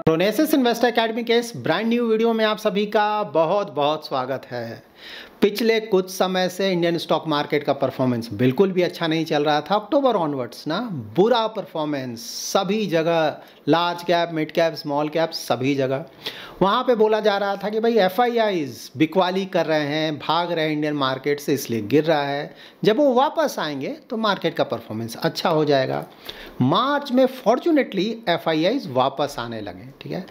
प्रोनेसिस investor academy के इस brand new video में आप सभी का बहुत बहुत स्वागत है। पिछले कुछ समय से इंडियन स्टॉक मार्केट का परफॉर्मेंस बिल्कुल भी अच्छा नहीं चल रहा था। अक्टूबर ऑनवर्ड्स ना बुरा परफॉर्मेंस सभी जगह, large cap, mid cap, small cap, सभी जगह। वहाँ पे बोला जा रहा था कि भाई एफआईआईज बिकवाली कर रहे हैं, भाग रहे हैं इंडियन मार्केट से, इसलिए गिर रहा है। जब वो वापस आएंगे तो मार्केट का परफॉर्मेंस अच्छा हो जाएगा। मार्च में फॉर्चुनेटली एफआईआईज वापस आने लगे, ठीक है।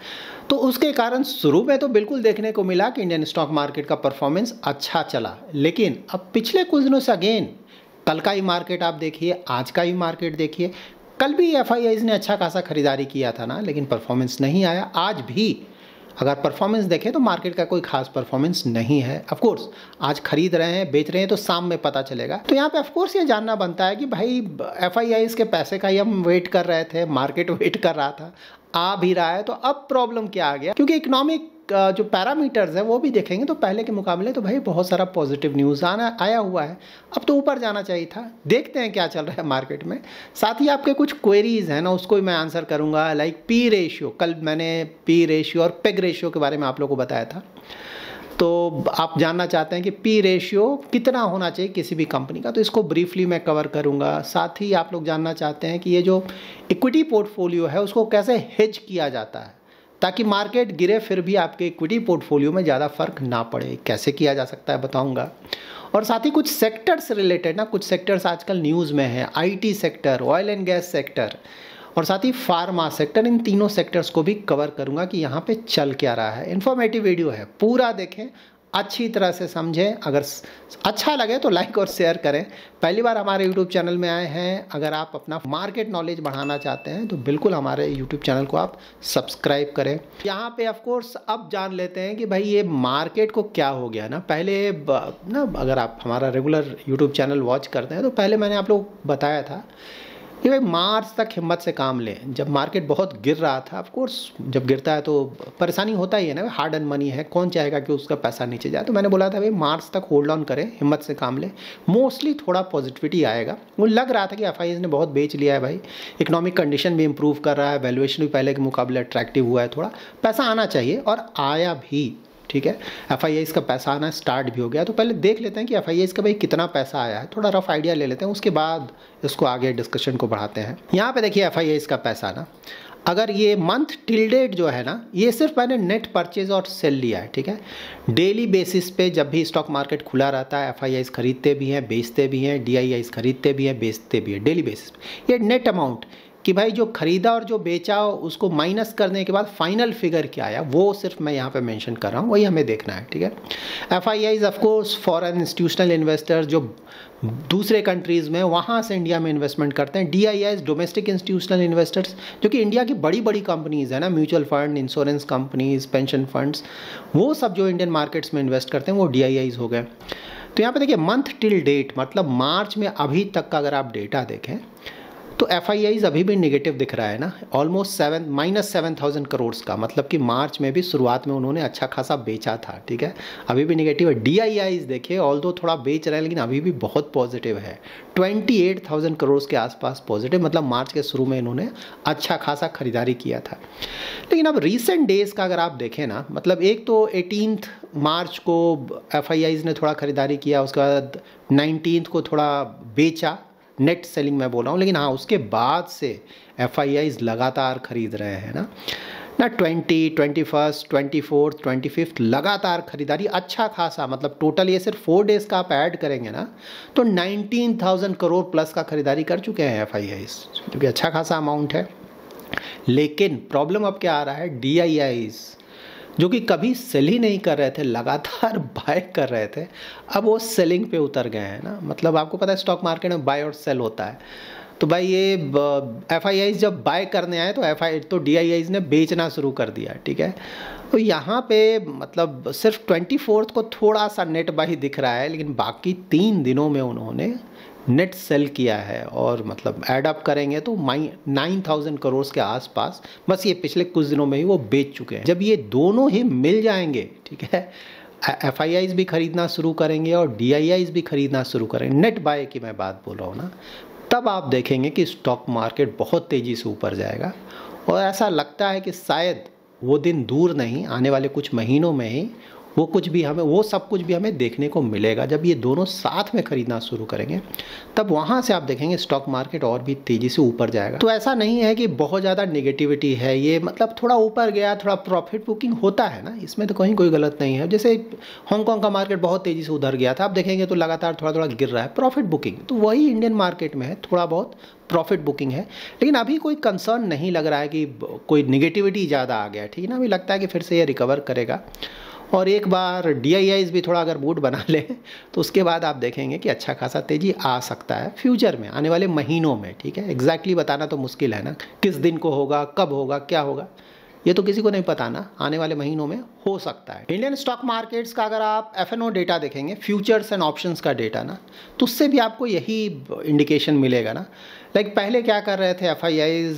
तो उसके कारण शुरू में तो बिल्कुल देखने को मिला कि इंडियन स्टॉक मार्केट का परफॉर्मेंस अच्छा चला, लेकिन अब पिछले कुछ दिनों से अगेन कल का ही मार्केट आप देखिए, आज का ही मार्केट देखिए। कल भी एफआईआईज ने अच्छा खासा खरीदारी किया था ना, लेकिन परफॉर्मेंस नहीं आया। आज भी अगर परफॉर्मेंस देखें तो मार्केट का कोई खास परफॉर्मेंस नहीं है। ऑफ कोर्स आज खरीद रहे हैं, बेच रहे हैं तो शाम में पता चलेगा। तो यहाँ पे ऑफ कोर्स ये जानना बनता है कि भाई एफआईआईज के पैसे का ही हम वेट कर रहे थे, मार्केट वेट कर रहा था, आ भी रहा है। तो अब प्रॉब्लम क्या आ गया, क्योंकि इकोनॉमिक जो पैरामीटर्स है वो भी देखेंगे तो पहले के मुकाबले तो भाई बहुत सारा पॉजिटिव न्यूज़ आया हुआ है। अब तो ऊपर जाना चाहिए था। देखते हैं क्या चल रहा है मार्केट में। साथ ही आपके कुछ क्वेरीज हैं ना, उसको भी मैं आंसर करूंगा। लाइक पी रेशियो, कल मैंने पी रेशियो और पेग रेशियो के बारे में आप लोगों को बताया था। तो आप जानना चाहते हैं कि पी रेशियो कितना होना चाहिए किसी भी कंपनी का, तो इसको ब्रीफली मैं कवर करूंगा। साथ ही आप लोग जानना चाहते हैं कि ये जो इक्विटी पोर्टफोलियो है उसको कैसे हेज किया जाता है ताकि मार्केट गिरे फिर भी आपके इक्विटी पोर्टफोलियो में ज़्यादा फर्क ना पड़े। कैसे किया जा सकता है बताऊंगा। और साथ ही कुछ सेक्टर्स रिलेटेड ना, कुछ सेक्टर्स आजकल न्यूज़ में है। IT sector, oil and gas sector और साथ ही फार्मा सेक्टर, इन तीनों सेक्टर्स को भी कवर करूंगा कि यहाँ पे चल क्या रहा है। इन्फॉर्मेटिव वीडियो है, पूरा देखें, अच्छी तरह से समझें। अगर अच्छा लगे तो लाइक और शेयर करें। पहली बार हमारे YouTube चैनल में आए हैं, अगर आप अपना मार्केट नॉलेज बढ़ाना चाहते हैं तो बिल्कुल हमारे YouTube चैनल को आप सब्सक्राइब करें। यहाँ पे ऑफ कोर्स अब जान लेते हैं कि भाई ये मार्केट को क्या हो गया ना। पहले ना, अगर आप हमारा रेगुलर YouTube चैनल वॉच करते हैं तो पहले मैंने आप लोग बताया था कि भाई मार्च तक हिम्मत से काम लें। जब मार्केट बहुत गिर रहा था, ऑफ कोर्स जब गिरता है तो परेशानी होता ही है ना, हार्ड एंड मनी है, कौन चाहेगा कि उसका पैसा नीचे जाए। तो मैंने बोला था भाई मार्च तक होल्ड ऑन करें, हिम्मत से काम लें, मोस्टली थोड़ा पॉजिटिविटी आएगा। वो लग रहा था कि एफआईआईज ने बहुत बेच लिया है भाई, इकोनॉमिक कंडीशन भी इंप्रूव कर रहा है, वैल्यूएशन भी पहले के मुकाबले अट्रैक्टिव हुआ है, थोड़ा पैसा आना चाहिए और आया भी, ठीक है। एफआईआईज का पैसा आना स्टार्ट भी हो गया। तो पहले देख लेते हैं कि एफआईआईज का भाई कितना पैसा आया है, थोड़ा रफ आइडिया ले लेते हैं, उसके बाद इसको आगे डिस्कशन को बढ़ाते हैं। यहाँ पे देखिए एफआईआईज का पैसा ना, अगर ये मंथ टिल डेट जो है ना, ये सिर्फ मैंने नेट परचेज और सेल लिया है, ठीक है। डेली बेसिस पे जब भी स्टॉक मार्केट खुला रहता है एफआईआईज खरीदते भी हैं, बेचते भी हैं, डीआईआईज खरीदते भी हैं, बेचते भी हैं, डेली बेसिस पे। ये नेट अमाउंट कि भाई जो खरीदा और जो बेचा उसको माइनस करने के बाद फाइनल फिगर क्या आया, वो सिर्फ मैं यहाँ पे मेंशन कर रहा हूँ, वही हमें देखना है, ठीक है। FIIs of course foreign institutional investors जो दूसरे कंट्रीज़ में वहाँ से इंडिया में इन्वेस्टमेंट करते हैं। डीआईआईज डोमेस्टिक इंस्टीट्यूशनल इन्वेस्टर्स जो कि इंडिया की बड़ी बड़ी कंपनीज़ है ना, mutual fund, insurance companies, pension funds, वो सब जो इंडियन मार्केट्स में इन्वेस्ट करते हैं वो डीआईआईज हो गए। तो यहाँ पे देखिए मंथ टिल डेट, मतलब मार्च में अभी तक का अगर आप डेटा देखें तो एफआईआईज अभी भी नेगेटिव दिख रहा है ना, ऑलमोस्ट -7,000 करोड़ का। मतलब कि मार्च में भी शुरुआत में उन्होंने अच्छा खासा बेचा था, ठीक है, अभी भी नेगेटिव है। डीआईआईज देखिए, ऑल्दो थोड़ा बेच रहे हैं लेकिन अभी भी बहुत पॉजिटिव है, 28,000 करोड़ के आसपास पॉजिटिव। मतलब मार्च के शुरू में इन्होंने अच्छा खासा खरीदारी किया था। लेकिन अब रिसेंट डेज का अगर आप देखें ना, मतलब एक तो 18 मार्च को एफआईआईज ने थोड़ा खरीदारी किया, उसके बाद 19 को थोड़ा बेचा, नेट सेलिंग मैं बोल रहा हूँ। लेकिन हाँ, उसके बाद से एफआईआईज लगातार खरीद रहे हैं ना 20, 21, 24, 25 लगातार खरीदारी अच्छा खासा। मतलब टोटल ये सिर्फ 4 डेज़ का आप ऐड करेंगे ना तो 19,000 करोड़ प्लस का खरीदारी कर चुके हैं एफआईआईज, जो कि अच्छा खासा अमाउंट है। लेकिन प्रॉब्लम अब क्या आ रहा है, डीआईआईज जो कि कभी सेल ही नहीं कर रहे थे, लगातार बाय कर रहे थे, अब वो सेलिंग पे उतर गए हैं ना। मतलब आपको पता है स्टॉक मार्केट में बाय और सेल होता है। तो भाई ये एफआईआईज जब बाय करने आए तो डीआईआईज ने बेचना शुरू कर दिया, ठीक है। तो यहाँ पे मतलब सिर्फ 24 को थोड़ा सा नेट बाय दिख रहा है, लेकिन बाकी 3 दिनों में उन्होंने नेट सेल किया है। और मतलब ऐड अप करेंगे तो 9,000 करोड़ के आसपास बस ये पिछले कुछ दिनों में ही वो बेच चुके हैं। जब ये दोनों ही मिल जाएंगे, ठीक है, एफआईआईज भी खरीदना शुरू करेंगे और डीआईआईज भी खरीदना शुरू करेंगे, नेट बाय की मैं बात बोल रहा हूँ ना, तब आप देखेंगे कि स्टॉक मार्केट बहुत तेज़ी से ऊपर जाएगा। और ऐसा लगता है कि शायद वो दिन दूर नहीं, आने वाले कुछ महीनों में ही वो सब कुछ भी हमें देखने को मिलेगा। जब ये दोनों साथ में खरीदना शुरू करेंगे तब वहाँ से आप देखेंगे स्टॉक मार्केट और भी तेज़ी से ऊपर जाएगा। तो ऐसा नहीं है कि बहुत ज़्यादा नेगेटिविटी है, ये मतलब थोड़ा ऊपर गया, थोड़ा प्रॉफिट बुकिंग होता है ना, इसमें तो कहीं कोई गलत नहीं है। जैसे हांगकॉन्ग का मार्केट बहुत तेज़ी से उधर गया था, आप देखेंगे तो लगातार थोड़ा थोड़ा गिर रहा है, प्रॉफिट बुकिंग। तो वही इंडियन मार्केट में है, थोड़ा बहुत प्रॉफिट बुकिंग है, लेकिन अभी कोई कंसर्न नहीं लग रहा है कि कोई निगेटिविटी ज़्यादा आ गया, ठीक है ना। अभी लगता है कि फिर से ये रिकवर करेगा और एक बार DIIs भी थोड़ा अगर मूड बना ले तो उसके बाद आप देखेंगे कि अच्छा खासा तेज़ी आ सकता है फ्यूचर में, आने वाले महीनों में, ठीक है। एग्जैक्टली बताना तो मुश्किल है ना, किस दिन को होगा, कब होगा, क्या होगा, ये तो किसी को नहीं पता ना, आने वाले महीनों में हो सकता है। इंडियन स्टॉक मार्केट्स का अगर आप FNO डेटा देखेंगे, फ्यूचर्स एंड ऑप्शंस का डेटा ना, तो उससे भी आपको यही इंडिकेशन मिलेगा ना। लाइक पहले क्या कर रहे थे FIIs,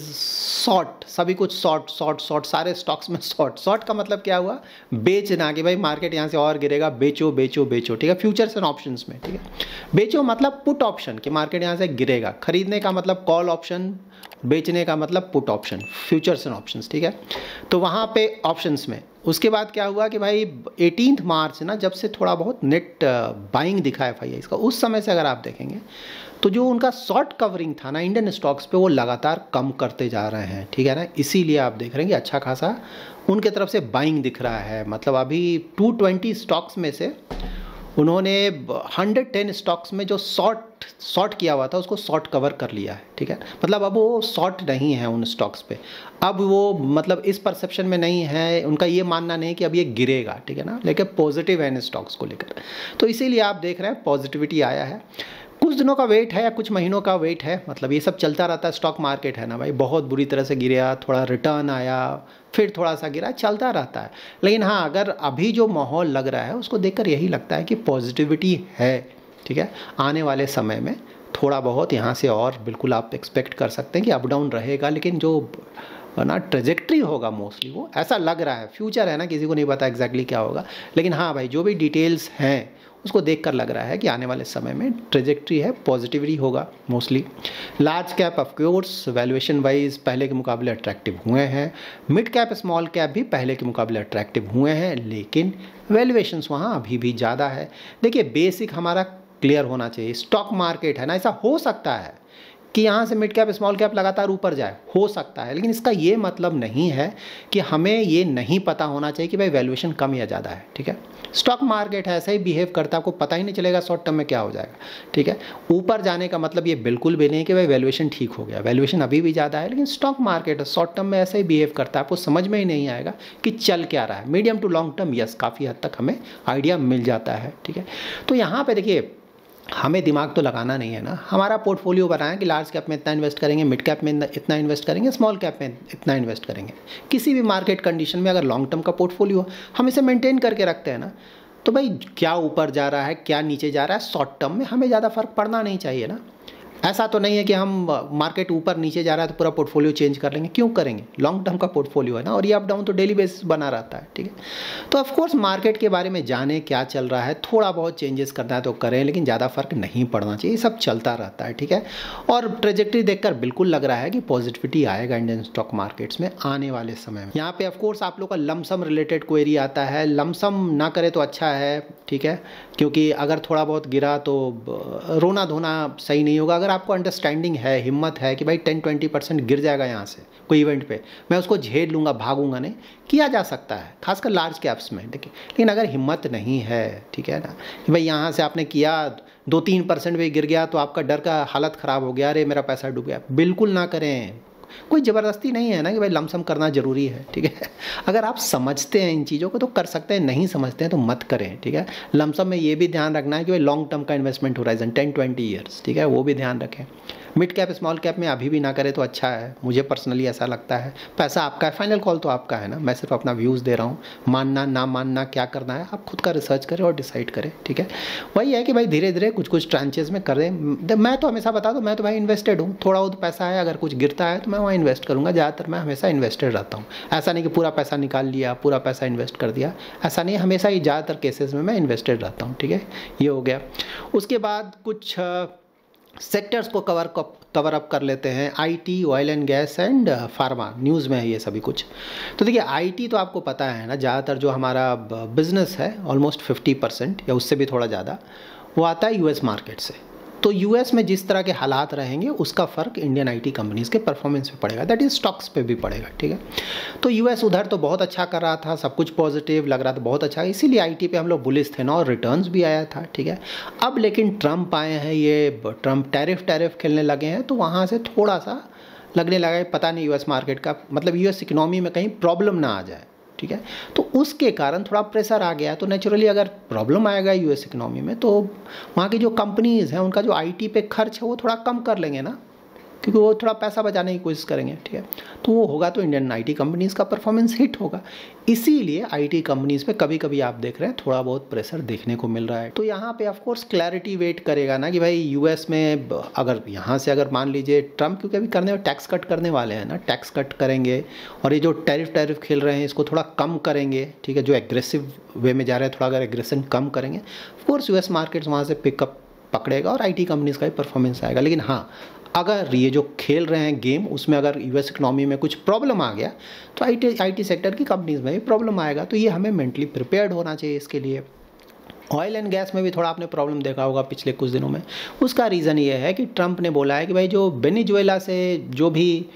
शॉर्ट, सभी कुछ शॉर्ट शॉर्ट शॉर्ट, सारे स्टॉक्स में शॉर्ट। शॉर्ट का मतलब क्या हुआ, बेचना, कि भाई मार्केट यहाँ से और गिरेगा, बेचो बेचो बेचो, ठीक है। फ्यूचर्स एंड ऑप्शंस में, ठीक है, बेचो मतलब पुट ऑप्शन, कि मार्केट यहाँ से गिरेगा, खरीदने का मतलब कॉल ऑप्शन, बेचने का मतलब put option, futures and options, ठीक है। तो वहाँ पे ऑप्शंस में उसके बाद क्या हुआ कि भाई 18 मार्च ना, जब से थोड़ा बहुत नेट बाइंग दिखा है FIIs का, उस समय से अगर आप देखेंगे तो जो उनका शॉर्ट कवरिंग था ना इंडियन स्टॉक्स पे, वो लगातार कम करते जा रहे हैं, ठीक है ना। इसीलिए आप देख रहे हैं कि अच्छा खासा उनके तरफ से बाइंग दिख रहा है। मतलब अभी 220 स्टॉक्स में से उन्होंने 110 स्टॉक्स में जो शॉर्ट किया हुआ था उसको शॉर्ट कवर कर लिया है, ठीक है। मतलब अब वो शॉर्ट नहीं है उन स्टॉक्स पे, अब वो मतलब इस परसेप्शन में नहीं है, उनका ये मानना नहीं कि अब ये गिरेगा, ठीक है ना, लेकिन पॉजिटिव है इन स्टॉक्स को लेकर। तो इसीलिए आप देख रहे हैं पॉजिटिविटी आया है। कुछ दिनों का वेट है या कुछ महीनों का वेट है, मतलब ये सब चलता रहता है। स्टॉक मार्केट है ना भाई, बहुत बुरी तरह से गिरा, थोड़ा रिटर्न आया, फिर थोड़ा सा गिरा, चलता रहता है। लेकिन हाँ, अगर अभी जो माहौल लग रहा है उसको देखकर यही लगता है कि पॉजिटिविटी है, ठीक है। आने वाले समय में थोड़ा बहुत यहाँ से और बिल्कुल आप एक्सपेक्ट कर सकते हैं कि अप डाउन रहेगा, लेकिन जो ना ट्रेजेक्ट्री होगा मोस्टली वो ऐसा लग रहा है। फ्यूचर है ना, किसी को नहीं पता एग्जैक्टली क्या होगा, लेकिन हाँ भाई जो भी डिटेल्स हैं उसको देखकर लग रहा है कि आने वाले समय में ट्रेजेक्ट्री है, पॉजिटिविटी होगा mostly. Large cap of course valuation wise पहले के मुकाबले अट्रैक्टिव हुए हैं, मिड कैप स्मॉल कैप भी पहले के मुकाबले अट्रैक्टिव हुए हैं, लेकिन वैल्यूएशंस वहाँ अभी भी ज़्यादा है। देखिए बेसिक हमारा क्लियर होना चाहिए, स्टॉक मार्केट है ना, ऐसा हो सकता है कि यहाँ से मिड कैप स्मॉल कैप लगातार ऊपर जाए, हो सकता है, लेकिन इसका ये मतलब नहीं है कि हमें ये नहीं पता होना चाहिए कि भाई वैल्यूएशन कम या ज़्यादा है, ठीक है। स्टॉक मार्केट है, ऐसा ही बिहेव करता है, आपको पता ही नहीं चलेगा शॉर्ट टर्म में क्या हो जाएगा, ठीक है। ऊपर जाने का मतलब ये बिल्कुल भी नहीं कि भाई वैल्यूएशन ठीक हो गया, वैल्यूएशन अभी भी ज़्यादा है, लेकिन स्टॉक मार्केट शॉर्ट टर्म में ऐसा ही बिहेव करता है, आपको समझ में ही नहीं आएगा कि चल क्या रहा है। Medium to long term yes, काफ़ी हद तक हमें आइडिया मिल जाता है, ठीक है। तो यहाँ पर देखिए हमें दिमाग तो लगाना नहीं है ना, हमारा पोर्टफोलियो बनाएं कि लार्ज कैप में इतना इन्वेस्ट करेंगे, मिड कैप में इतना इन्वेस्ट करेंगे, स्मॉल कैप में इतना इन्वेस्ट करेंगे। किसी भी मार्केट कंडीशन में अगर लॉन्ग टर्म का पोर्टफोलियो हम इसे मेंटेन करके रखते हैं ना, तो भाई क्या ऊपर जा रहा है क्या नीचे जा रहा है, शॉर्ट टर्म में हमें ज़्यादा फर्क पड़ना नहीं चाहिए ना। ऐसा तो नहीं है कि हम मार्केट ऊपर नीचे जा रहा है तो पूरा पोर्टफोलियो चेंज कर लेंगे, क्यों करेंगे, लॉन्ग टर्म का पोर्टफोलियो है ना, और ये अप डाउन तो डेली बेसिस बना रहता है, ठीक है। तो ऑफ कोर्स मार्केट के बारे में जाने क्या चल रहा है, थोड़ा बहुत चेंजेस करना है तो करें, लेकिन ज़्यादा फर्क नहीं पड़ना चाहिए, सब चलता रहता है, ठीक है। और ट्रेजेक्ट्री देखकर बिल्कुल लग रहा है कि पॉजिटिविटी आएगा इंडियन स्टॉक मार्केट्स में आने वाले समय में। यहाँ पे ऑफकोर्स आप लोग का लमसम रिलेटेड क्वेरी आता है, लमसम ना करे तो अच्छा है, ठीक है, क्योंकि अगर थोड़ा बहुत गिरा तो रोना धोना सही नहीं होगा। अगर आपको अंडरस्टैंडिंग है, हिम्मत है कि भाई 10-20% गिर जाएगा यहाँ से कोई इवेंट पे, मैं उसको झेल लूँगा, भागूंगा नहीं, किया जा सकता है खासकर लार्ज कैप्स में, देखिए। लेकिन अगर हिम्मत नहीं है, ठीक है ना, कि भाई यहाँ से आपने किया 2-3% भी गिर गया तो आपका डर का हालत ख़राब हो गया, अरे मेरा पैसा डूब गया, बिल्कुल ना करें। कोई ज़बरदस्ती नहीं है ना कि भाई लमसम करना ज़रूरी है, ठीक है। अगर आप समझते हैं इन चीज़ों को तो कर सकते हैं, नहीं समझते हैं तो मत करें, ठीक है। लमसम में ये भी ध्यान रखना है कि भाई लॉन्ग टर्म का इन्वेस्टमेंट होराइजन 10-20 ईयर्स, ठीक है, वो भी ध्यान रखें। मिड कैप स्मॉल कैप में अभी भी ना करें तो अच्छा है, मुझे पर्सनली ऐसा लगता है। पैसा आपका है, फाइनल कॉल तो आपका है ना, मैं सिर्फ अपना व्यूज़ दे रहा हूँ, मानना ना मानना क्या करना है आप खुद का रिसर्च करें और डिसाइड करें, ठीक है। वही है कि भाई धीरे धीरे कुछ कुछ ट्रांचेस में करें। मैं तो हमेशा बता दूँ, मैं तो भाई इन्वेस्टेड हूँ, थोड़ा बहुत पैसा है, अगर कुछ गिरता है तो मैं वहाँ इन्वेस्ट करूँगा, ज़्यादातर मैं हमेशा इन्वेस्टेड रहता हूँ। ऐसा नहीं कि पूरा पैसा निकाल लिया, पूरा पैसा इन्वेस्ट कर दिया, ऐसा नहीं, हमेशा ही ज़्यादातर केसेस में मैं इन्वेस्टेड रहता हूँ, ठीक है। ये हो गया। उसके बाद कुछ सेक्टर्स को कवर अप कर लेते हैं। IT, oil and gas and pharma, news में है ये सभी कुछ। तो देखिए आईटी तो आपको पता है ना, ज़्यादातर जो हमारा बिजनेस है ऑलमोस्ट 50% या उससे भी थोड़ा ज़्यादा वो आता है यूएस मार्केट से। तो यूएस में जिस तरह के हालात रहेंगे उसका फ़र्क इंडियन आईटी कंपनीज़ के परफॉर्मेंस पे पड़ेगा, दैट इज़ स्टॉक्स पे भी पड़ेगा, ठीक है। तो यूएस उधर तो बहुत अच्छा कर रहा था, सब कुछ पॉजिटिव लग रहा था, बहुत अच्छा, इसीलिए आईटी पे हम लोग बुलिश थे ना, और रिटर्न्स भी आया था, ठीक है। अब लेकिन ट्रम्प आए हैं, ये ट्रम्प टैरिफ खेलने लगे हैं, तो वहाँ से थोड़ा सा लगने लगा है पता नहीं यूएस मार्केट का मतलब यूएस इकोनॉमी में कहीं प्रॉब्लम ना आ जाए, ठीक है। तो उसके कारण थोड़ा प्रेशर आ गया। तो नेचुरली अगर प्रॉब्लम आएगा यूएस इकोनॉमी में तो वहाँ की जो कंपनीज़ हैं उनका जो आईटी पे खर्च है वो थोड़ा कम कर लेंगे ना, क्योंकि वो थोड़ा पैसा बचाने की कोशिश करेंगे, ठीक है। तो वो होगा तो इंडियन आईटी कंपनीज़ का परफॉर्मेंस हिट होगा। इसीलिए आईटी कंपनीज़ पे कभी कभी आप देख रहे हैं थोड़ा बहुत प्रेशर देखने को मिल रहा है। तो यहाँ पे ऑफ कोर्स क्लैरिटी वेट करेगा ना कि भाई यूएस में अगर यहाँ से अगर मान लीजिए ट्रम्प, क्योंकि अभी करने टैक्स कट करने वाले हैं ना, टैक्स कट करेंगे और ये जो टैरिफ खेल रहे हैं इसको थोड़ा कम करेंगे, ठीक है। जो एग्रेसिव वे में जा रहे हैं थोड़ा अगर एग्रेशन कम करेंगे ऑफ कोर्स यूएस मार्केट्स वहाँ से पिकअप पकड़ेगा और आईटी कंपनीज़ का भी परफॉर्मेंस आएगा। लेकिन हाँ, अगर ये जो खेल रहे हैं गेम उसमें अगर यूएस इकोनॉमी में कुछ प्रॉब्लम आ गया तो आईटी सेक्टर की कंपनीज में भी प्रॉब्लम आएगा। तो ये हमें मेंटली प्रिपेयर्ड होना चाहिए इसके लिए। ऑयल एंड गैस में भी थोड़ा आपने प्रॉब्लम देखा होगा पिछले कुछ दिनों में। उसका रीज़न ये है कि ट्रम्प ने बोला है कि भाई जो वेनेजुएला से जो भी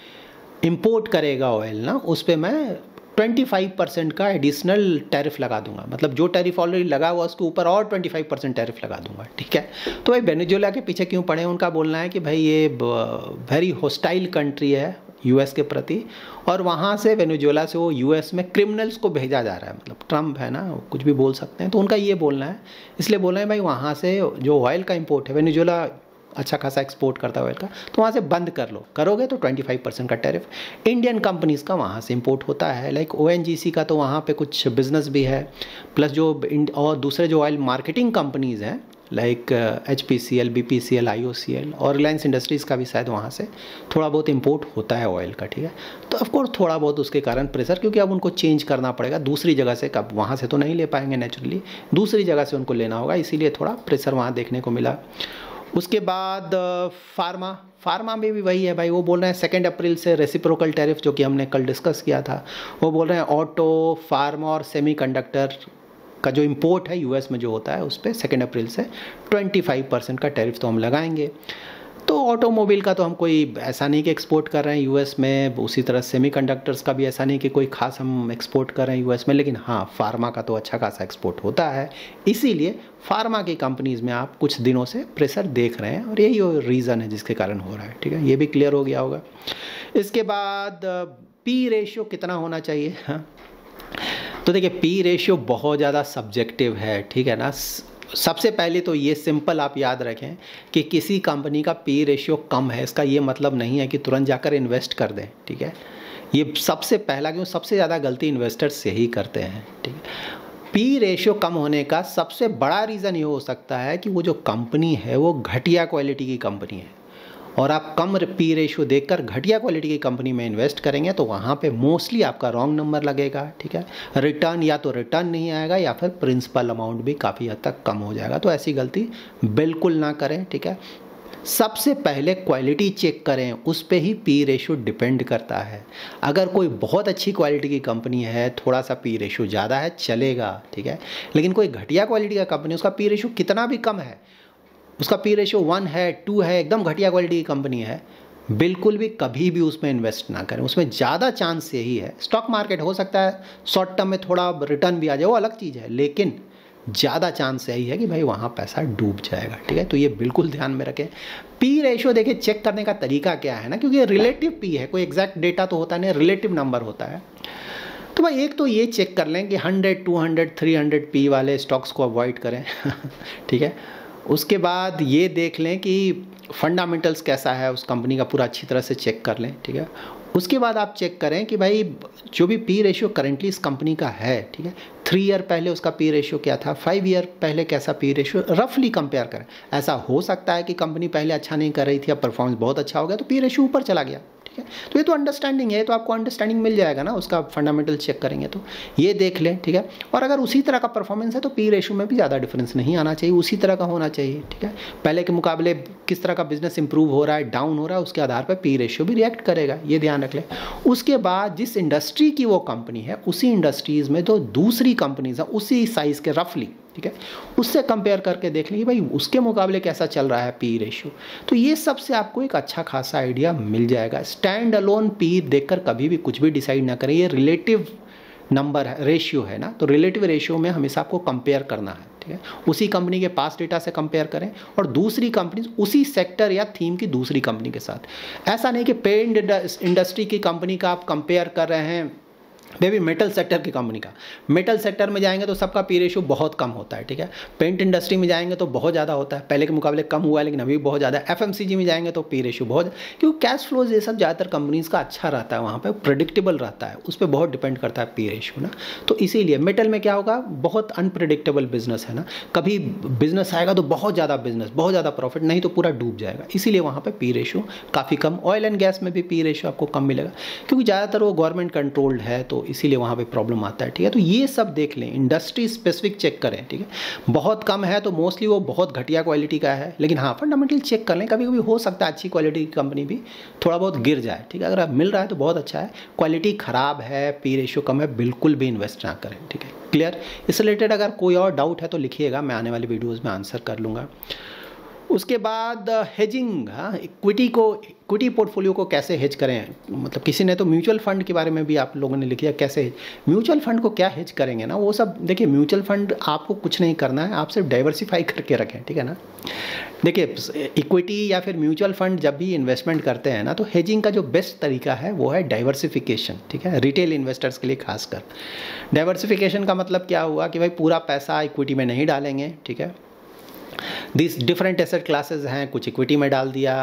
इंपोर्ट करेगा ऑयल ना, उस पर मैं 25% का एडिशनल टैरिफ लगा दूंगा, मतलब जो टैरिफ ऑलरेडी लगा हुआ उसके ऊपर और 25% टैरिफ लगा दूंगा, ठीक है। तो भाई वेनेजुएला के पीछे क्यों पड़े हैं, उनका बोलना है कि भाई ये वेरी हॉस्टाइल कंट्री है यूएस के प्रति, और वहाँ से वेनेजुएला से वो यूएस में क्रिमिनल्स को भेजा जा रहा है। मतलब ट्रम्प है ना, कुछ भी बोल सकते हैं, तो उनका ये बोलना है। इसलिए बोल रहे हैं भाई वहाँ से जो ऑयल का इंपोर्ट है, वेनेजुएला अच्छा खासा एक्सपोर्ट करता है ऑयल का, तो वहाँ से बंद कर लो, करोगे तो 25% का टैरिफ इंडियन कंपनीज़ का वहाँ से इंपोर्ट होता है। लाइक ओएनजीसी का तो वहाँ पे कुछ बिजनेस भी है, प्लस जो और दूसरे जो ऑयल मार्केटिंग कंपनीज़ हैं लाइक HPCL, BPCL, IOCL और रिलायंस इंडस्ट्रीज़ का भी शायद वहाँ से थोड़ा बहुत इंपोर्ट होता है ऑयल का, ठीक है। तो ऑफकोर्स थोड़ा बहुत उसके कारण प्रेशर, क्योंकि अब उनको चेंज करना पड़ेगा दूसरी जगह से, कब वहाँ से तो नहीं ले पाएंगे नेचुरली, दूसरी जगह से उनको लेना होगा, इसीलिए थोड़ा प्रेशर वहाँ देखने को मिला। उसके बाद फार्मा में भी वही है भाई, वो बोल रहे हैं 2 अप्रैल से रेसिप्रोकल टैरिफ, जो कि हमने कल डिस्कस किया था, वो बोल रहे हैं ऑटो, फार्मा और सेमीकंडक्टर का जो इंपोर्ट है यूएस में जो होता है उस पर 2 अप्रैल से 25% का टैरिफ तो हम लगाएंगे। तो ऑटोमोबाइल का तो हम कोई ऐसा नहीं कि एक्सपोर्ट कर रहे हैं यूएस में, उसी तरह सेमीकंडक्टर्स का भी ऐसा नहीं कि कोई खास हम एक्सपोर्ट कर रहे हैं यूएस में, लेकिन हाँ फार्मा का तो अच्छा खासा एक्सपोर्ट होता है। इसीलिए फार्मा की कंपनीज़ में आप कुछ दिनों से प्रेशर देख रहे हैं और यही रीज़न है जिसके कारण हो रहा है, ठीक है। ये भी क्लियर हो गया होगा। इसके बाद पी रेशियो कितना होना चाहिए, हाँ। तो देखिए पी रेशियो बहुत ज़्यादा सब्जेक्टिव है, ठीक है ना। सबसे पहले तो ये सिंपल आप याद रखें कि किसी कंपनी का पी रेशियो कम है इसका ये मतलब नहीं है कि तुरंत जाकर इन्वेस्ट कर दें, ठीक है। ये सबसे पहला, क्यों सबसे ज़्यादा गलती इन्वेस्टर्स से ही करते हैं, ठीक है। पी रेशियो कम होने का सबसे बड़ा रीज़न ये हो सकता है कि वो जो कंपनी है वो घटिया क्वालिटी की कंपनी है, और आप कम पी रेशियो देखकर घटिया क्वालिटी की कंपनी में इन्वेस्ट करेंगे तो वहाँ पे मोस्टली आपका रॉन्ग नंबर लगेगा, ठीक है। रिटर्न या तो रिटर्न नहीं आएगा या फिर प्रिंसिपल अमाउंट भी काफ़ी हद तक कम हो जाएगा। तो ऐसी गलती बिल्कुल ना करें, ठीक है। सबसे पहले क्वालिटी चेक करें, उस पे ही पी रेशियो डिपेंड करता है। अगर कोई बहुत अच्छी क्वालिटी की कंपनी है, थोड़ा सा पी रेशियो ज़्यादा है चलेगा, ठीक है। लेकिन कोई घटिया क्वालिटी का कंपनी, उसका पी रेशियो कितना भी कम है, उसका पी रेशियो 1 है, 2 है, एकदम घटिया क्वालिटी की कंपनी है, बिल्कुल भी कभी भी उसमें इन्वेस्ट ना करें। उसमें ज़्यादा चांस यही है, स्टॉक मार्केट हो सकता है शॉर्ट टर्म में थोड़ा रिटर्न भी आ जाए, वो अलग चीज़ है, लेकिन ज़्यादा चांस यही है कि भाई वहाँ पैसा डूब जाएगा, ठीक है। तो ये बिल्कुल ध्यान में रखें। पी रेशियो देखिए चेक करने का तरीका क्या है ना, क्योंकि रिलेटिव पी है, कोई एग्जैक्ट डेटा तो होता नहीं, रिलेटिव नंबर होता है। तो भाई एक तो ये चेक कर लें कि 100, 200, 300 पी वाले स्टॉक्स को अवॉइड करें ठीक है। उसके बाद ये देख लें कि फंडामेंटल्स कैसा है उस कंपनी का, पूरा अच्छी तरह से चेक कर लें, ठीक है। उसके बाद आप चेक करें कि भाई जो भी पी रेशियो करेंटली इस कंपनी का है, ठीक है, 3 ईयर पहले उसका पी रेशियो क्या था, 5 ईयर पहले कैसा पी रेशियो, रफली कंपेयर करें। ऐसा हो सकता है कि कंपनी पहले अच्छा नहीं कर रही थी, अब परफॉर्मेंस बहुत अच्छा हो गया तो पी रेशियो ऊपर चला गया, ठीक है। तो ये तो अंडरस्टैंडिंग है, तो आपको अंडरस्टैंडिंग मिल जाएगा ना, उसका फंडामेंटल चेक करेंगे तो ये देख लें, ठीक है। और अगर उसी तरह का परफॉर्मेंस है तो पी रेशियो में भी ज़्यादा डिफरेंस नहीं आना चाहिए, उसी तरह का होना चाहिए, ठीक है। पहले के मुकाबले किस तरह का बिजनेस इंप्रूव हो रहा है, डाउन हो रहा है, उसके आधार पर पी रेशियो भी रिएक्ट करेगा, ये ध्यान रख लें। उसके बाद जिस इंडस्ट्री की वो कंपनी है, उसी इंडस्ट्रीज़ में जो दूसरी कंपनीज हैं उसी साइज़ के रफली, ठीक है, उससे कंपेयर करके देख लीजिए भाई उसके मुकाबले कैसा चल रहा है पी रेशियो। तो ये सबसे आपको एक अच्छा खासा आइडिया मिल जाएगा। स्टैंड अलोन पी देखकर कभी भी कुछ भी डिसाइड ना करें, ये रिलेटिव नंबर है, रेशियो है ना, तो रिलेटिव रेशियो में हमेशा आपको कंपेयर करना है, ठीक है। उसी कंपनी के पास डेटा से कंपेयर करें और दूसरी कंपनी उसी सेक्टर या थीम की दूसरी कंपनी के साथ। ऐसा नहीं कि पेंट इंडस्ट्री की कंपनी का आप कंपेयर कर रहे हैं मे भी मेटल सेक्टर की कंपनी का, मेटल सेक्टर में जाएंगे तो सबका पी रेशियो बहुत कम होता है, ठीक है। पेंट इंडस्ट्री में जाएंगे तो बहुत ज़्यादा होता है, पहले के मुकाबले कम हुआ है लेकिन अभी बहुत ज़्यादा है। एफएमसीजी में जाएंगे तो पी रेशियो बहुत, क्योंकि कैश फ्लोज ये सब ज़्यादातर कंपनीज़ का अच्छा रहता है, वहाँ पर प्रेडिक्टेबल रहता है, उस पर बहुत डिपेंड करता है पी रेशियो ना। तो इसीलिए मेटल में क्या होगा, बहुत अनप्रेडिक्टेबल बिजनेस है ना, कभी बिजनेस आएगा तो बहुत ज़्यादा बिजनेस, बहुत ज़्यादा प्रॉफिट, नहीं तो पूरा डूब जाएगा, इसीलिए वहाँ पर पी रेशियो काफ़ी कम। ऑयल एंड गैस में भी पी रेशियो आपको कम मिलेगा क्योंकि ज़्यादातर वो गवर्नमेंट कंट्रोल्ड है, तो इसीलिए वहाँ पर प्रॉब्लम आता है, ठीक है। तो ये सब देख लें, इंडस्ट्री स्पेसिफिक चेक करें, ठीक है। बहुत कम है तो मोस्टली वो बहुत घटिया क्वालिटी का है, लेकिन हाँ फंडामेंटल चेक कर लें, कभी कभी हो सकता है अच्छी क्वालिटी की कंपनी भी थोड़ा बहुत गिर जाए, ठीक है। अगर मिल रहा है तो बहुत अच्छा है, क्वालिटी खराब है, पी रेशियो कम है, बिल्कुल भी इन्वेस्ट ना करें, ठीक है। क्लियर? इस रिलेटेड अगर कोई और डाउट है तो लिखिएगा, मैं आने वाली वीडियोज़ में आंसर कर लूँगा। उसके बाद हेजिंग, हाँ, इक्विटी पोर्टफोलियो को कैसे हेज करें, मतलब किसी ने तो म्यूचुअल फंड के बारे में भी आप लोगों ने लिखा कैसे म्यूचुअल फंड को क्या हेज करेंगे ना, वो सब देखिए। म्यूचुअल फंड आपको कुछ नहीं करना है, आप सिर्फ डाइवर्सिफाई करके रखें, ठीक है ना। देखिए इक्विटी या फिर म्यूचुअल फंड जब भी इन्वेस्टमेंट करते हैं ना, तो हेजिंग का जो बेस्ट तरीका है वो है डाइवर्सिफिकेशन, ठीक है। रिटेल इन्वेस्टर्स के लिए खासकर डाइवर्सिफिकेशन का मतलब क्या हुआ कि भाई पूरा पैसा इक्विटी में नहीं डालेंगे, ठीक है। दिस डिफरेंट एसेट क्लासेस हैं, कुछ इक्विटी में डाल दिया,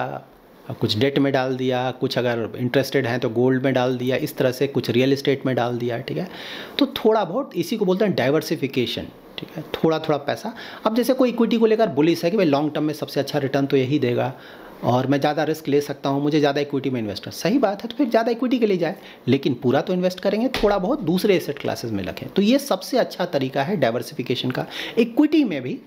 कुछ डेट में डाल दिया, कुछ अगर इंटरेस्टेड हैं तो गोल्ड में डाल दिया, इस तरह से कुछ रियल एस्टेट में डाल दिया, ठीक है। तो थोड़ा बहुत इसी को बोलते हैं डाइवर्सिफिकेशन, ठीक है। थोड़ा थोड़ा पैसा, अब जैसे कोई इक्विटी को लेकर बुलिश है कि भाई लॉन्ग टर्म में सबसे अच्छा रिटर्न तो यही देगा और मैं ज़्यादा रिस्क ले सकता हूँ, मुझे ज़्यादा इक्विटी में इन्वेस्ट कर, सही बात है, तो फिर ज़्यादा इक्विटी के लिए जाए, लेकिन पूरा तो इन्वेस्ट करेंगे, थोड़ा बहुत दूसरे एसेट क्लासेस में रखें। तो ये सबसे अच्छा तरीका है डाइवर्सिफिकेशन का। इक्विटी में भी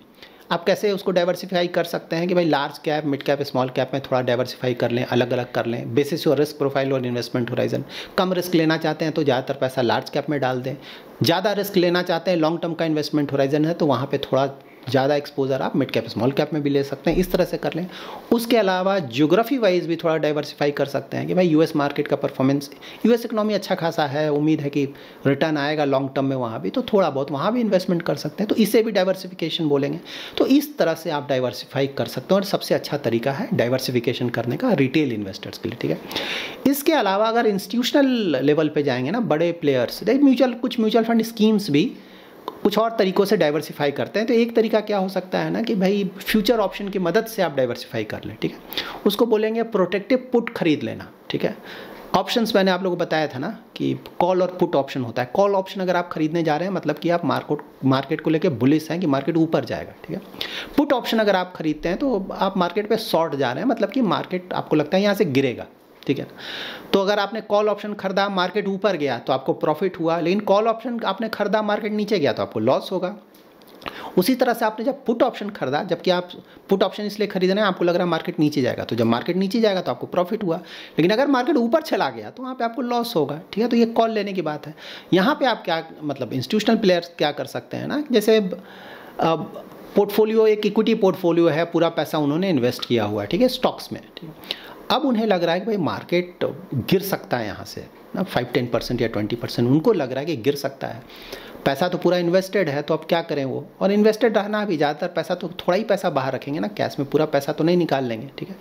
आप कैसे उसको डाइवर्सिफाई कर सकते हैं कि भाई large cap, mid cap, small cap में थोड़ा डाइवर्सिफाई कर लें, अलग अलग कर लें, बेसिस योर रिस्क प्रोफाइल और इन्वेस्टमेंट होराइजन। कम रिस्क लेना चाहते हैं तो ज़्यादातर पैसा लार्ज कैप में डाल दें, ज़्यादा रिस्क लेना चाहते हैं, लॉन्ग टर्म का इन्वेस्टमेंट होराइजन है तो वहाँ पे थोड़ा ज़्यादा एक्सपोजर आप मिड कैप, स्मॉल कैप में भी ले सकते हैं, इस तरह से कर लें। उसके अलावा ज्योग्राफी वाइज भी थोड़ा डाइवर्सिफाई कर सकते हैं कि भाई यूएस मार्केट का परफॉर्मेंस, यूएस इकोनॉमी अच्छा खासा है, उम्मीद है कि रिटर्न आएगा लॉन्ग टर्म में वहाँ भी, तो थोड़ा बहुत वहाँ भी इन्वेस्टमेंट कर सकते हैं, तो इसे भी डाइवर्सिफिकेशन बोलेंगे। तो इस तरह से आप डाइवर्सिफाई कर सकते हैं और सबसे अच्छा तरीका है डाइवर्सिफिकेशन करने का रिटेल इन्वेस्टर्स के लिए, ठीक है। इसके अलावा अगर इंस्टीट्यूशनल लेवल पर जाएंगे ना, बड़े प्लेयर्स कुछ म्यूचुअल फंड स्कीम्स भी कुछ और तरीक़ों से डाइवर्सिफाई करते हैं। तो एक तरीका क्या हो सकता है ना कि भाई फ्यूचर ऑप्शन की मदद से आप डाइवर्सिफाई कर लें, ठीक है। उसको बोलेंगे प्रोटेक्टिव पुट खरीद लेना, ठीक है। ऑप्शंस मैंने आप लोगों को बताया था ना कि कॉल और पुट ऑप्शन होता है। कॉल ऑप्शन अगर आप खरीदने जा रहे हैं मतलब कि आप मार्केट को लेकर बुलिश हैं कि मार्केट ऊपर जाएगा, ठीक है। पुट ऑप्शन अगर आप खरीदते हैं तो आप मार्केट पे शॉर्ट जा रहे हैं, मतलब कि मार्केट आपको लगता है यहाँ से गिरेगा, ठीक है। तो अगर आपने कॉल ऑप्शन खरीदा, मार्केट ऊपर गया तो आपको प्रॉफिट हुआ, लेकिन कॉल ऑप्शन आपने खरीदा, मार्केट नीचे गया तो आपको लॉस होगा। उसी तरह से आपने जब पुट ऑप्शन खरीदा, जबकि आप पुट ऑप्शन इसलिए खरीद रहे हैं आपको लग रहा है मार्केट नीचे जाएगा, तो जब मार्केट नीचे जाएगा तो आपको प्रॉफिट हुआ, लेकिन अगर मार्केट ऊपर चला गया तो वहाँ पे आपको लॉस होगा, ठीक है। तो ये कॉल लेने की बात है। यहाँ पे आप क्या मतलब इंस्टीट्यूशनल प्लेयर्स क्या कर सकते हैं ना, जैसे पोर्टफोलियो एक इक्विटी पोर्टफोलियो है, पूरा पैसा उन्होंने इन्वेस्ट किया हुआ है, ठीक है, स्टॉक्स में, ठीक है। अब उन्हें लग रहा है कि भाई मार्केट गिर सकता है यहाँ से ना 5-10% या 20%, उनको लग रहा है कि गिर सकता है, पैसा तो पूरा इन्वेस्टेड है, तो अब क्या करें वो, और इन्वेस्टेड रहना भी ज़्यादातर पैसा तो थोड़ा ही पैसा बाहर रखेंगे ना, कैश में पूरा पैसा तो नहीं निकाल लेंगे, ठीक है।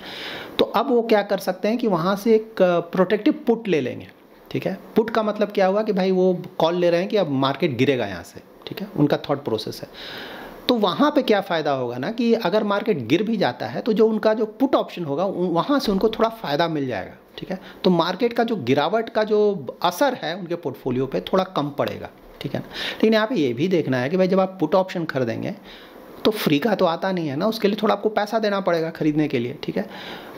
तो अब वो क्या कर सकते हैं कि वहाँ से एक प्रोटेक्टिव पुट ले लेंगे, ठीक है। पुट का मतलब क्या हुआ कि भाई वो कॉल ले रहे हैं कि अब मार्केट गिरेगा यहाँ से, ठीक है, उनका थॉट प्रोसेस है। तो वहाँ पे क्या फ़ायदा होगा ना कि अगर मार्केट गिर भी जाता है तो जो उनका जो पुट ऑप्शन होगा वहाँ से उनको थोड़ा फ़ायदा मिल जाएगा, ठीक है। तो मार्केट का जो गिरावट का जो असर है उनके पोर्टफोलियो पे थोड़ा कम पड़ेगा, ठीक है ना। लेकिन यहाँ पे ये भी देखना है कि भाई जब आप पुट ऑप्शन खरीदेंगे तो फ्री का तो आता नहीं है ना, उसके लिए थोड़ा आपको पैसा देना पड़ेगा खरीदने के लिए, ठीक है।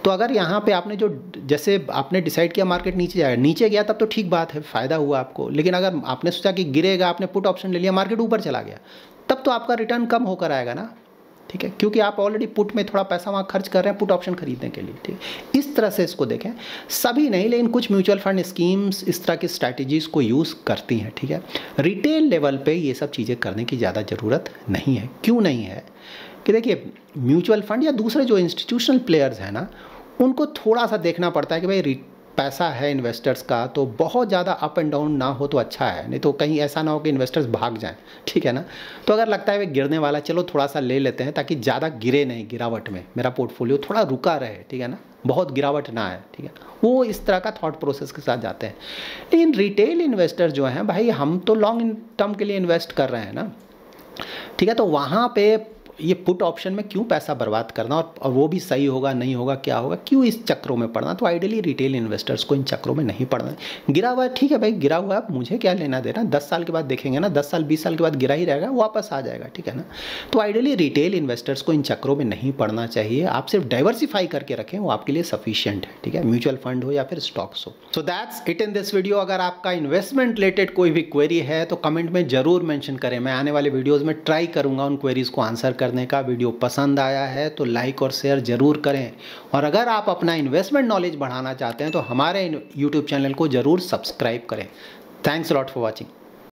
तो अगर यहाँ पे आपने जैसे आपने डिसाइड किया मार्केट नीचे जाएगा, नीचे गया तब तो ठीक बात है, फ़ायदा हुआ आपको। लेकिन अगर आपने सोचा कि गिरेगा, आपने पुट ऑप्शन ले लिया, मार्केट ऊपर चला गया, तब तो आपका रिटर्न कम होकर आएगा ना, ठीक है, क्योंकि आप ऑलरेडी पुट में थोड़ा पैसा वहाँ खर्च कर रहे हैं पुट ऑप्शन खरीदने के लिए, ठीक है। इस तरह से इसको देखें, सभी नहीं लेकिन कुछ म्यूचुअल फंड स्कीम्स इस तरह की स्ट्रैटेजीज़ को यूज़ करती हैं, ठीक है। रिटेल लेवल पे ये सब चीज़ें करने की ज़्यादा ज़रूरत नहीं है। क्यों नहीं है कि देखिए, म्यूचुअल फंड या दूसरे जो इंस्टीट्यूशनल प्लेयर्स हैं ना, उनको थोड़ा सा देखना पड़ता है कि भाई पैसा है इन्वेस्टर्स का, तो बहुत ज़्यादा अप एंड डाउन ना हो तो अच्छा है, नहीं तो कहीं ऐसा ना हो कि इन्वेस्टर्स भाग जाएं, ठीक है ना। तो अगर लगता है वे गिरने वाला, चलो थोड़ा सा ले लेते हैं ताकि ज़्यादा गिरे नहीं, गिरावट में मेरा पोर्टफोलियो थोड़ा रुका रहे, ठीक है ना, बहुत गिरावट ना आए, ठीक है, वो इस तरह का थॉट प्रोसेस के साथ जाते हैं। लेकिन रिटेल इन्वेस्टर्स जो हैं भाई, हम तो लॉन्ग टर्म के लिए इन्वेस्ट कर रहे हैं ना, ठीक है, तो वहाँ पे ये पुट ऑप्शन में क्यों पैसा बर्बाद करना, और वो भी सही होगा नहीं होगा क्या होगा, क्यों इस चक्रों में पड़ना। तो आइडियली रिटेल इन्वेस्टर्स को इन चक्रों में नहीं पड़ना है। गिरा हुआ है, ठीक है भाई, गिरा हुआ है, मुझे क्या लेना देना, 10 साल के बाद देखेंगे ना, 10 साल 20 साल के बाद गिरा ही रहेगा, वापस आ जाएगा, ठीक है ना। तो आइडियली रिटेल इन्वेस्टर्स को इन चक्रों में नहीं पड़ना चाहिए। आप सिर्फ डाइवर्सिफाई करके रखें, वो आपके लिए सफिशियंट है, ठीक है, म्यूचुअल फंड हो या फिर स्टॉक्स हो। So that's it in this video. अगर आपका इन्वेस्टमेंट रिलेटेड कोई भी क्वेरी है तो कमेंट में जरूर मेंशन करें, मैं आने वाले वीडियोज़ में ट्राई करूंगा उन क्वेरीज को आंसर करने का। वीडियो पसंद आया है तो लाइक और शेयर जरूर करें, और अगर आप अपना इन्वेस्टमेंट नॉलेज बढ़ाना चाहते हैं तो हमारे यूट्यूब चैनल को जरूर सब्सक्राइब करें। Thanks lot for watching.